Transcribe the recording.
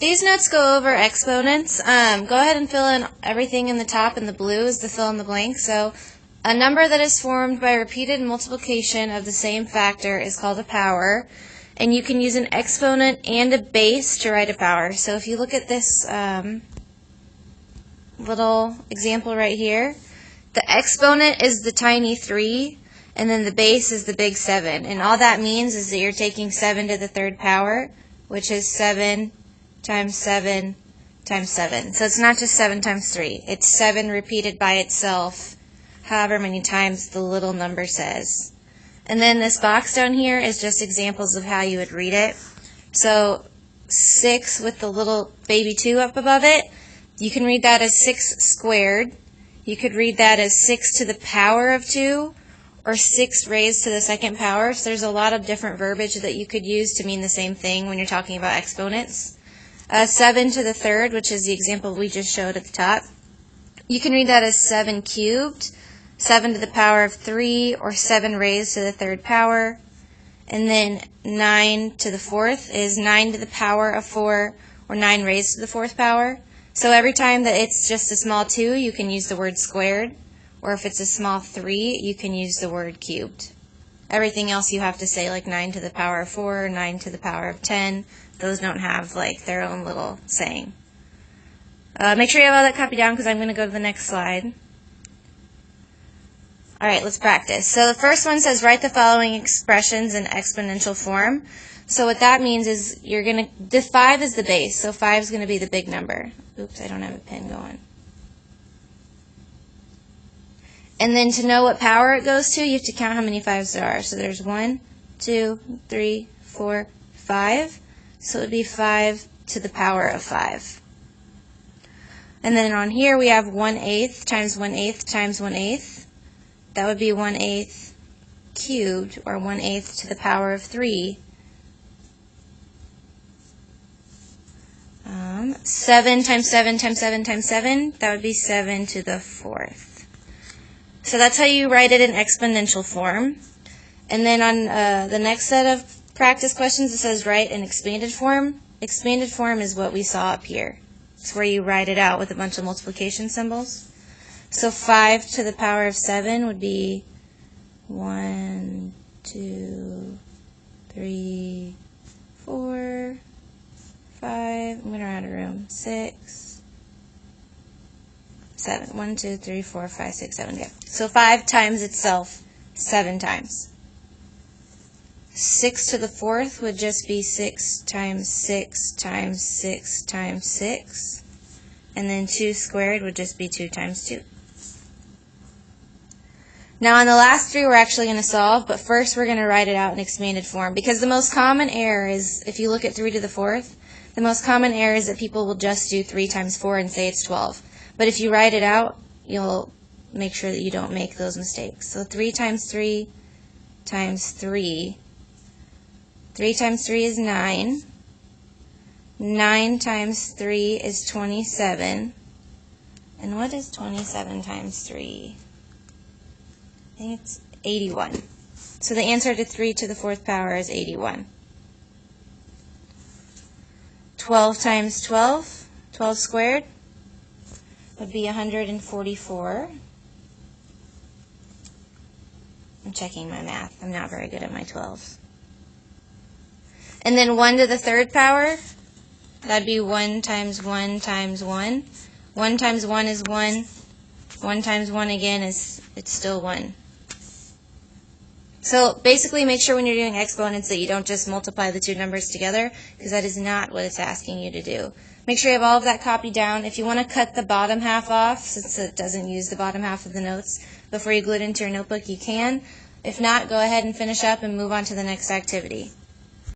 These notes go over exponents. Go ahead and fill in everything in the top, and the blue is the fill in the blank. So a number that is formed by repeated multiplication of the same factor is called a power. And you can use an exponent and a base to write a power. So if you look at this little example right here, the exponent is the tiny 3, and then the base is the big 7. And all that means is that you're taking 7 to the third power, which is 7 times 7 times 7. So it's not just 7 times 3. It's 7 repeated by itself however many times the little number says. And then this box down here is just examples of how you would read it. So 6 with the little baby 2 up above it, you can read that as 6 squared. You could read that as 6 to the power of 2, or 6 raised to the second power. So there's a lot of different verbiage that you could use to mean the same thing when you're talking about exponents. 7 to the third, which is the example we just showed at the top. You can read that as 7 cubed, 7 to the power of 3, or 7 raised to the third power. And then 9 to the fourth is 9 to the power of 4, or 9 raised to the fourth power. So every time that it's just a small 2, you can use the word squared. Or if it's a small 3, you can use the word cubed. Everything else you have to say, like 9 to the power of 4, 9 to the power of 10. Those don't have like their own little saying. Make sure you have all that copied down because I'm going to go to the next slide. Alright, let's practice. So the first one says write the following expressions in exponential form. So what that means is you're going to, the 5 is the base, so 5 is going to be the big number. Oops, I don't have a pen going. And then to know what power it goes to, you have to count how many 5s there are. So there's 1, 2, 3, 4, 5. So it would be 5 to the power of 5. And then on here we have 1/8 times 1/8 times 1/8. That would be 1/8 cubed, or 1/8 to the power of 3. 7 times 7 times 7 times 7, that would be 7 to the fourth. So that's how you write it in exponential form. And then on the next set of practice questions, it says write in expanded form. Expanded form is what we saw up here. It's where you write it out with a bunch of multiplication symbols. So 5 to the power of 7 would be 1, 2, 3, 4, 5. I'm going to run out of room. 6, 7. 1, 2, 3, 4, 5, 6, 7. Okay. So 5 times itself 7 times. 6 to the fourth would just be 6 times 6 times 6 times 6. And then 2 squared would just be 2 times 2. Now on the last 3 we're actually going to solve, but first we're going to write it out in expanded form. Because the most common error is, if you look at 3 to the fourth, the most common error is that people will just do 3 times 4 and say it's 12. But if you write it out, you'll make sure that you don't make those mistakes. So 3 times 3 times 3. 3 times 3 is 9. 9 times 3 is 27. And what is 27 times 3? I think it's 81. So the answer to 3 to the fourth power is 81. 12 times 12, 12 squared, would be 144. I'm checking my math. I'm not very good at my 12s. And then 1 to the third power, that'd be 1 times 1 times 1. 1 times 1 is 1. 1 times 1 again is, it's still 1. So basically make sure when you're doing exponents that you don't just multiply the two numbers together, because that is not what it's asking you to do. Make sure you have all of that copied down. If you want to cut the bottom half off, since it doesn't use the bottom half of the notes, before you glue it into your notebook, you can. If not, go ahead and finish up and move on to the next activity.